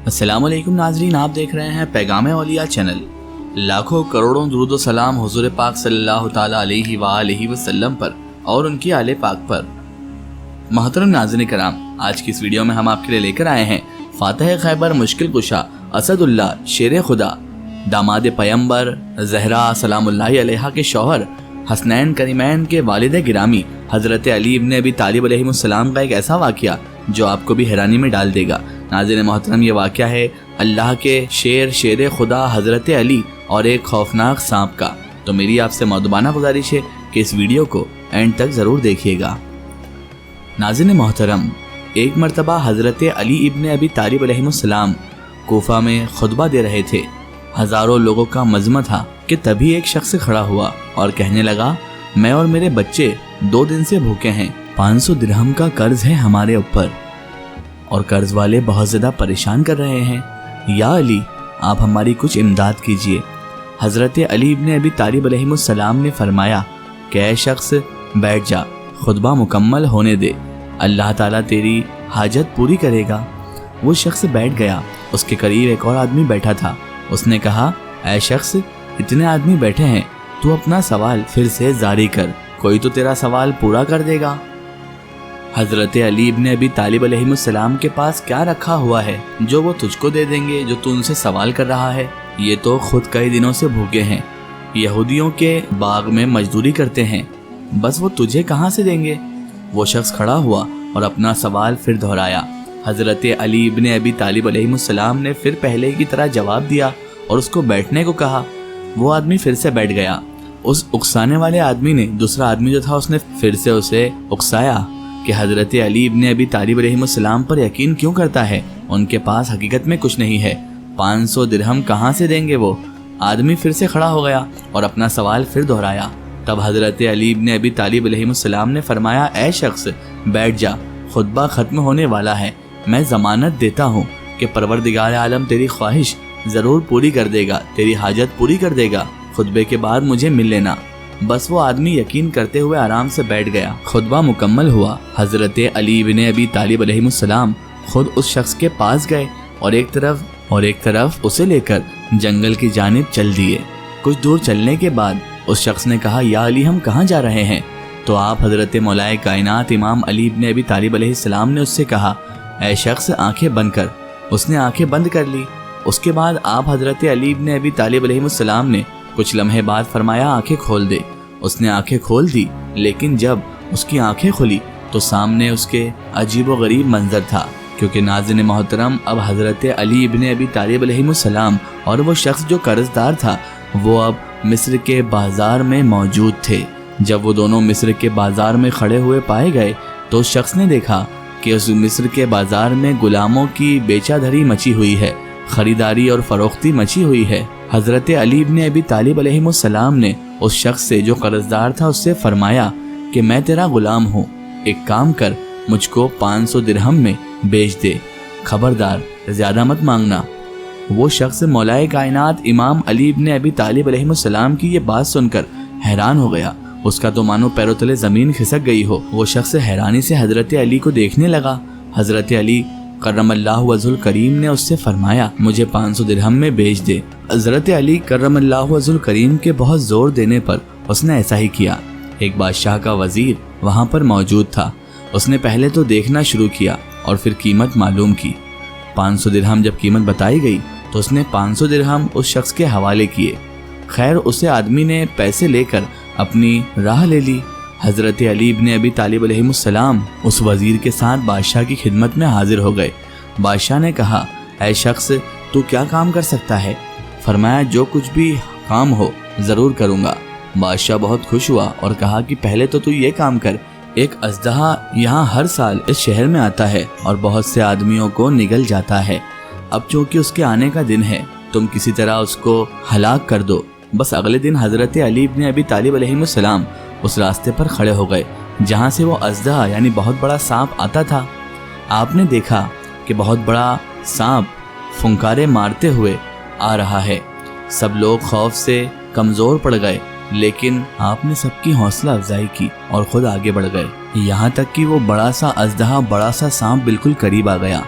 السلام علیکم ناظرین، آپ دیکھ رہے ہیں پیغام اولیاء چینل۔ لاکھوں کروڑوں درود و سلام حضور پاک صلی اللہ تعالی علیہ وآلہ وسلم پر اور ان کی آل پاک پر۔ محترم ناظرین کرام، آج کی اس ویڈیو میں ہم آپ کے لیے لے کر آئے ہیں فاتح خیبر مشکل کشا اسد اللہ شیر خدا، داماد پیمبر زہرا سلام اللہ علیہا کے شوہر حسنین کریمین کے والد گرامی حضرت علی ابن ابی طالب علیہ السلام کا ایک ایسا واقعہ جو آپ کو بھی حیرانی میں ڈال دے گا۔ ناظرین محترم، یہ واقعہ ہے اللہ کے شیر خدا حضرت علی اور ایک خوفناک سانپ کا۔ تو میری آپ سے مؤدبانہ گزارش ہے کہ اس ویڈیو کو اینڈ تک ضرور دیکھیے گا۔ ناظرین محترم، ایک مرتبہ حضرت علی ابن ابی طالب علیہ السلام کوفہ میں خطبہ دے رہے تھے۔ ہزاروں لوگوں کا مجمع تھا کہ تبھی ایک شخص کھڑا ہوا اور کہنے لگا، میں اور میرے بچے 2 دن سے بھوکے ہیں، 500 درہم کا قرض ہے ہمارے اوپر اور قرض والے بہت زیادہ پریشان کر رہے ہیں۔ یا علی، آپ ہماری کچھ امداد کیجئے۔ حضرت علی ابن ابی طالب علیہ السلام نے فرمایا کہ اے شخص بیٹھ جا، خطبہ مکمل ہونے دے، اللہ تعالیٰ تیری حاجت پوری کرے گا۔ وہ شخص بیٹھ گیا۔ اس کے قریب ایک اور آدمی بیٹھا تھا۔ اس نے کہا، اے شخص، اتنے آدمی بیٹھے ہیں، تو اپنا سوال پھر سے جاری کر، کوئی تو تیرا سوال پورا کر دے گا۔ حضرت علی ابن ابی طالب علیہ السلام کے پاس کیا رکھا ہوا ہے جو وہ تجھ کو دے دیں گے جو تو ان سے سوال کر رہا ہے؟ یہ تو خود کئی دنوں سے بھوکے ہیں، یہودیوں کے باغ میں مزدوری کرتے ہیں، بس وہ تجھے کہاں سے دیں گے؟ وہ شخص کھڑا ہوا اور اپنا سوال پھر دہرایا۔ حضرت علی ابن ابی طالب علیہ السلام نے پھر پہلے کی طرح جواب دیا اور اس کو بیٹھنے کو کہا۔ وہ آدمی پھر سے بیٹھ گیا۔ اس اکسانے والے آدمی نے، دوسرا آدمی جو تھا، اس نے پھر سے اسے اکسایا کہ حضرت علی ابن ابی طالب علیہ السلام پر یقین کیوں کرتا ہے؟ ان کے پاس حقیقت میں کچھ نہیں ہے، 500 درہم کہاں سے دیں گے وہ؟ آدمی پھر سے کھڑا ہو گیا اور اپنا سوال پھر دہرایا۔ تب حضرت علی ابن ابی طالب علیہ السلام نے فرمایا، اے شخص بیٹھ جا، خطبہ ختم ہونے والا ہے، میں ضمانت دیتا ہوں کہ پروردگار عالم تیری خواہش ضرور پوری کر دے گا، تیری حاجت پوری کر دے گا، خطبے کے بعد مجھے مل لینا۔ بس وہ آدمی یقین کرتے ہوئے آرام سے بیٹھ گیا۔ خطبہ مکمل ہوا۔ حضرت علی ابن ابی طالب علیہ السلام خود اس شخص کے پاس گئے اور ایک طرف اسے لے کر جنگل کی جانب چل دیے۔ کچھ دور چلنے کے بعد اس شخص نے کہا، یا علی، ہم کہاں جا رہے ہیں؟ تو آپ حضرت مولا کائنات امام علی ابن ابی طالب علیہ السلام نے اس سے کہا، اے شخص آنکھیں بند کر۔ اس نے آنکھیں بند کر لی۔ اس کے بعد آپ حضرت علی ابن ابی طالب علیہ السلام نے کچھ لمحے بعد فرمایا، آنکھیں کھول دے۔ اس نے آنکھیں کھول دی، لیکن جب اس کی آنکھیں کھلی تو سامنے اس کے عجیب و غریب منظر تھا، کیونکہ ناظرین محترم، اب حضرت علی ابن ابی طالب علیہ السلام اور وہ شخص جو قرض دار تھا وہ اب مصر کے بازار میں موجود تھے۔ جب وہ دونوں مصر کے بازار میں کھڑے ہوئے پائے گئے تو اس شخص نے دیکھا کہ اس مصر کے بازار میں غلاموں کی بیچا دھری مچی ہوئی ہے، خریداری اور فروختی مچی ہوئی ہے۔ حضرت علی ابن ابی طالب علیہ السلام نے اس شخص سے جو قرض دار تھا اس سے فرمایا کہ میں تیرا غلام ہوں، ایک کام کر، مجھ کو 500 درہم میں بیچ دے، خبردار زیادہ مت مانگنا۔ وہ شخص مولا کائنات امام علی ابن ابی طالب علیہ السلام کی یہ بات سن کر حیران ہو گیا۔ اس کا تو مانو پیروں تلے زمین کھسک گئی ہو۔ وہ شخص حیرانی سے حضرت علی کو دیکھنے لگا۔ حضرت علی کرم اللہ وجہ الکریم نے اس سے فرمایا، مجھے 500 درہم میں بیچ دے۔ حضرت علی کرم اللہ وجہ الکریم کے بہت زور دینے پر اس نے ایسا ہی کیا۔ ایک بادشاہ کا وزیر وہاں پر موجود تھا۔ اس نے پہلے تو دیکھنا شروع کیا اور پھر قیمت معلوم کی۔ 500 درہم جب قیمت بتائی گئی تو اس نے 500 درہم اس شخص کے حوالے کیے۔ خیر، اسے آدمی نے پیسے لے کر اپنی راہ لے لی۔ حضرت علی ابن ابی طالب علیہ السلام اس وزیر کے ساتھ بادشاہ کی خدمت میں حاضر ہو گئے۔ بادشاہ نے کہا، اے شخص، تو کیا کام کر سکتا ہے؟ فرمایا، جو کچھ بھی کام ہو ضرور کروں گا۔ بادشاہ بہت خوش ہوا اور کہا کہ پہلے تو یہ کام کر، ایک اژدہا یہاں ہر سال اس شہر میں آتا ہے اور بہت سے آدمیوں کو نگل جاتا ہے۔ اب چونکہ اس کے آنے کا دن ہے، تم کسی طرح اس کو ہلاک کر دو۔ بس اگلے دن حضرت علی ابن ابی طالب علیہ السلام اس راستے پر کھڑے ہو گئے جہاں سے وہ اژدہا یعنی بہت بڑا سانپ آتا تھا۔ آپ نے دیکھا کہ بہت بڑا سانپ فنکارے مارتے ہوئے آ رہا ہے۔ سب لوگ خوف سے کمزور پڑ گئے، لیکن آپ نے سب کی حوصلہ افزائی کی اور خود آگے بڑھ گئے، یہاں تک کہ وہ بڑا سا اژدہا، بڑا سا سانپ بالکل قریب آ گیا۔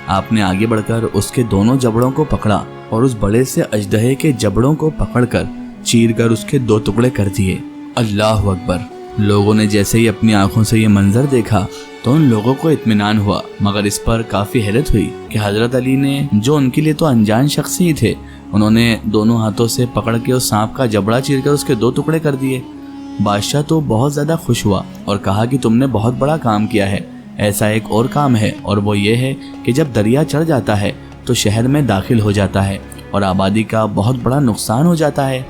آپ نے آگے بڑھ کر اس کے دونوں جبڑوں کو پکڑا اور اس بڑے سے اژدہے کے جبڑوں کو پکڑ کر چیر کر اس کے 2 ٹکڑے کر دیے۔ اللہ اکبر! لوگوں نے جیسے ہی اپنی آنکھوں سے یہ منظر دیکھا تو ان لوگوں کو اطمینان ہوا، مگر اس پر کافی حیرت ہوئی کہ حضرت علی نے، جو ان کے لیے تو انجان شخص ہی تھے، انہوں نے دونوں ہاتھوں سے پکڑ کے اس سانپ کا جبڑا چیر کر اس کے 2 ٹکڑے کر دیے۔ بادشاہ تو بہت زیادہ خوش ہوا اور کہا کہ تم نے بہت بڑا کام کیا ہے۔ ایسا ایک اور کام ہے، اور وہ یہ ہے کہ جب دریا چڑھ جاتا ہے تو شہر میں داخل ہو جاتا ہے اور آبادی کا بہت بڑا نقصان ہو جاتا ہے۔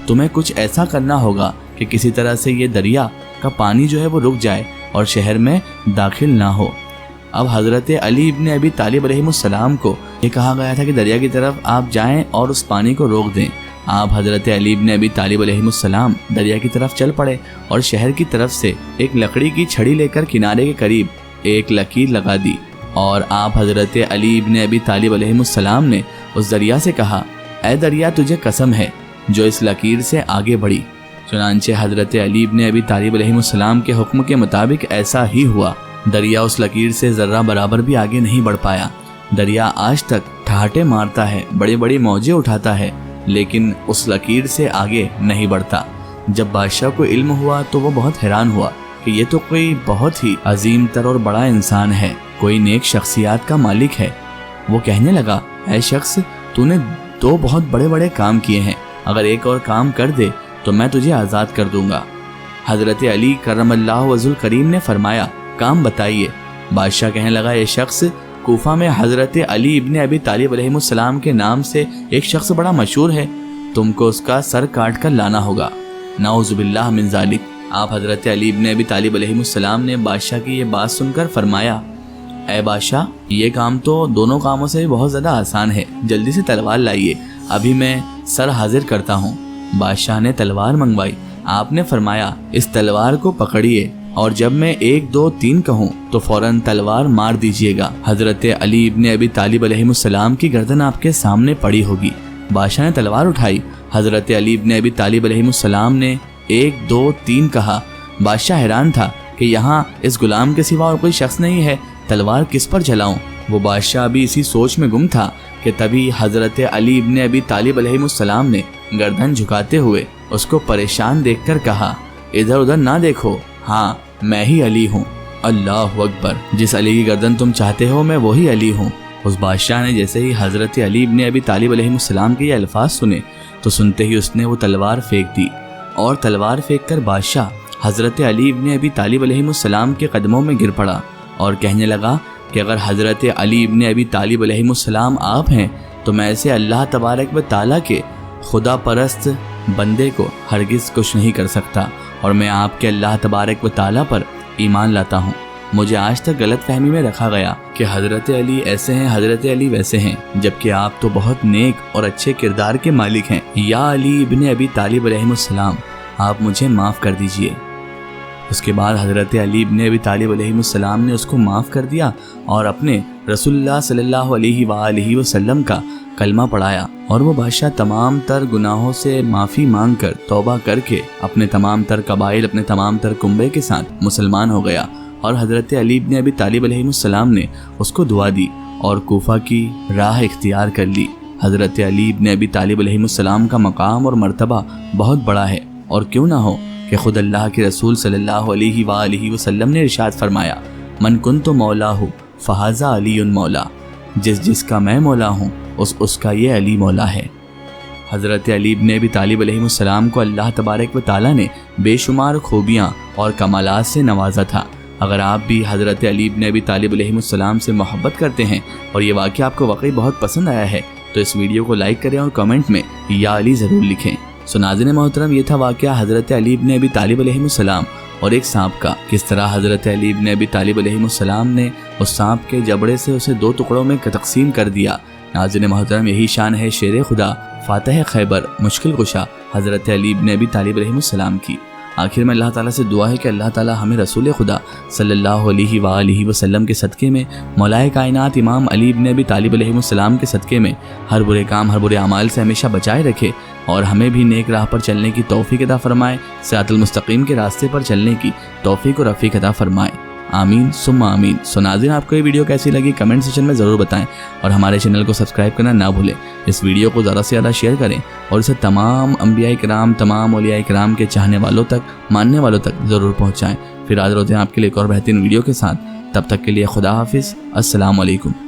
تمہیں کچھ ایسا کرنا ہوگا کہ کسی طرح سے یہ دریا کا پانی جو ہے وہ رک جائے اور شہر میں داخل نہ ہو۔ اب حضرت علی ابن ابی طالب علیہ السلام کو یہ کہا گیا تھا کہ دریا کی طرف آپ جائیں اور اس پانی کو روک دیں۔ آپ حضرت علی ابن ابی طالب علیہ السلام دریا کی طرف چل پڑے اور شہر کی طرف سے ایک لکڑی کی چھڑی لے کر کنارے کے قریب ایک لکیر لگا دی، اور آپ حضرت علی ابن ابی طالب علیہ السلام نے اس دریا سے کہا، اے دریا تجھے قسم ہے جو اس لکیر سے آگے بڑھی۔ چنانچہ حضرت علی ابن ابی طالب علیہ السلام کے حکم کے مطابق ایسا ہی ہوا۔ دریا اس لکیر سے ذرہ برابر بھی آگے نہیں بڑھ پایا۔ دریا آج تک ٹھاٹے مارتا ہے، بڑی بڑی موجیں اٹھاتا ہے، لیکن اس لکیر سے آگے نہیں بڑھتا۔ جب بادشاہ کو علم ہوا تو وہ بہت حیران ہوا کہ یہ تو کوئی بہت ہی عظیم تر اور بڑا انسان ہے، کوئی نیک شخصیات کا مالک ہے۔ وہ کہنے لگا، اے شخص، تو نے 2 بہت بڑے بڑے کام کیے ہیں، اگر ایک اور کام کر دے تو میں تجھے آزاد کر دوں گا۔ حضرت علی کرم اللہ وجہ الکریم نے فرمایا، کام بتائیے۔ بادشاہ کہنے لگا، یہ شخص کوفہ میں حضرت علی ابن ابی طالب علیہ السلام کے نام سے ایک شخص بڑا مشہور ہے، تم کو اس کا سر کاٹ کر لانا ہوگا۔ نعوذ باللہ من ذالک۔ آپ حضرت علی ابن ابی طالب علیہ السلام نے بادشاہ کی یہ بات سن کر فرمایا، اے بادشاہ، یہ کام تو دونوں کاموں سے بہت زیادہ آسان ہے، جلدی سے تلوار لائیے، ابھی میں سر حاضر کرتا ہوں۔ بادشاہ نے تلوار منگوائی۔ آپ نے فرمایا، اس تلوار کو پکڑیے اور جب میں 1 2 3 کہوں تو فوراً تلوار مار دیجیے گا۔ حضرت علی ابن ابی طالب علیہ السلام کی گردن آپ کے سامنے پڑی ہوگی۔ بادشاہ نے تلوار اٹھائی۔ حضرت علی ابن ابی طالب علیہ السلام نے 1 2 3 کہا۔ بادشاہ حیران تھا کہ یہاں اس غلام کے سوا اور کوئی شخص نہیں ہے، تلوار کس پر چلاؤں؟ وہ بادشاہ ابھی اسی سوچ میں گم تھا کہ تبھی حضرت علی ابن ابی طالب علیہ السلام نے گردن جھکاتے ہوئے اس کو پریشان دیکھ کر کہا، ادھر ادھر نہ دیکھو، ہاں میں ہی علی ہوں۔ اللہ اکبر! جس علی کی گردن تم چاہتے ہو میں وہی علی ہوں۔ اس بادشاہ نے جیسے ہی حضرت علی ابن ابی طالب علیہ السلام کے یہ الفاظ سنے تو سنتے ہی اس نے وہ تلوار پھینک دی، اور تلوار پھینک کر بادشاہ حضرت علی ابن ابی طالب علیہ السلام کے قدموں میں گر پڑا اور کہنے لگا کہ اگر حضرت علی ابن ابی طالب علیہ السلام آپ ہیں تو میں ایسے اللہ تبارک و تعالیٰ کے خدا پرست بندے کو ہرگز کچھ نہیں کر سکتا، اور میں آپ کے اللہ تبارک و تعالیٰ پر ایمان لاتا ہوں۔ مجھے آج تک غلط فہمی میں رکھا گیا کہ حضرت علی ایسے ہیں، حضرت علی ویسے ہیں، جبکہ آپ تو بہت نیک اور اچھے کردار کے مالک ہیں۔ یا علی ابن ابی طالب علیہ السلام، آپ مجھے معاف کر دیجئے۔ اس کے بعد حضرت علی ابن ابی طالب علیہ السلام نے اس کو معاف کر دیا اور اپنے رسول اللہ صلی اللہ علیہ وآلہ وسلم کا کلمہ پڑھایا، اور وہ بادشاہ تمام تر گناہوں سے معافی مانگ کر توبہ کر کے اپنے تمام تر قبائل، اپنے تمام تر کنبے کے ساتھ مسلمان ہو گیا، اور حضرت علی ابن ابی طالب علیہ السلام نے اس کو دعا دی اور کوفہ کی راہ اختیار کر لی۔ حضرت علی ابن ابی طالب علیہ السلام کا مقام اور مرتبہ بہت بڑا ہے، اور کیوں نہ ہو کہ خود اللہ کے رسول صلی اللہ علیہ وآلہ وسلم نے ارشاد فرمایا، من کنت مولاہ فہذا علی مولا، جس کا میں مولا ہوں اس کا یہ علی مولا ہے۔ حضرت علی ابن ابی طالب علیہ السلام کو اللہ تبارک و تعالیٰ نے بے شمار خوبیاں اور کمالات سے نوازا تھا۔ اگر آپ بھی حضرت علی ابن ابی طالب علیہ السلام سے محبت کرتے ہیں اور یہ واقعہ آپ کو واقعی بہت پسند آیا ہے تو اس ویڈیو کو لائک کریں اور کمنٹ میں یا علی ضرور لکھیں۔ سو ناظرین محترم، یہ تھا واقعہ حضرت علی ابن ابی طالب علیہ السلام اور ایک سانپ کا، کس طرح حضرت علی ابن ابی طالب علیہ السلام نے اس سانپ کے جبڑے سے اسے 2 ٹکڑوں میں تقسیم کر دیا۔ ناظرین محترم، یہی شان ہے شیر خدا، فاتح خیبر، مشکل کشا حضرت علی ابن ابی طالب علیہ السلام کی۔ آخر میں اللہ تعالیٰ سے دعا ہے کہ اللہ تعالیٰ ہمیں رسول خدا صلی اللہ علیہ وآلہ وسلم کے صدقے میں، مولا کائنات امام علی ابن ابی طالب علیہ السلام کے صدقے میں ہر برے کام، ہر برے اعمال سے ہمیشہ بچائے رکھے، اور ہمیں بھی نیک راہ پر چلنے کی توفیق عطا فرمائے، صراط المستقیم کے راستے پر چلنے کی توفیق اور رفیق عطا فرمائے۔ آمین ثم آمین۔ سو ناظرین، آپ کو یہ ویڈیو کیسی لگی کمنٹ سیکشن میں ضرور بتائیں، اور ہمارے چینل کو سبسکرائب کرنا نہ بھولیں۔ اس ویڈیو کو زیادہ سے زیادہ شیئر کریں اور اسے تمام انبیاء کرام، تمام اولیاء کرام کے چاہنے والوں تک، ماننے والوں تک ضرور پہنچائیں۔ پھر حاضر ہوتے ہیں آپ کے لیے ایک اور بہترین ویڈیو کے ساتھ، تب تک کے لیے خدا حافظ، السلام علیکم۔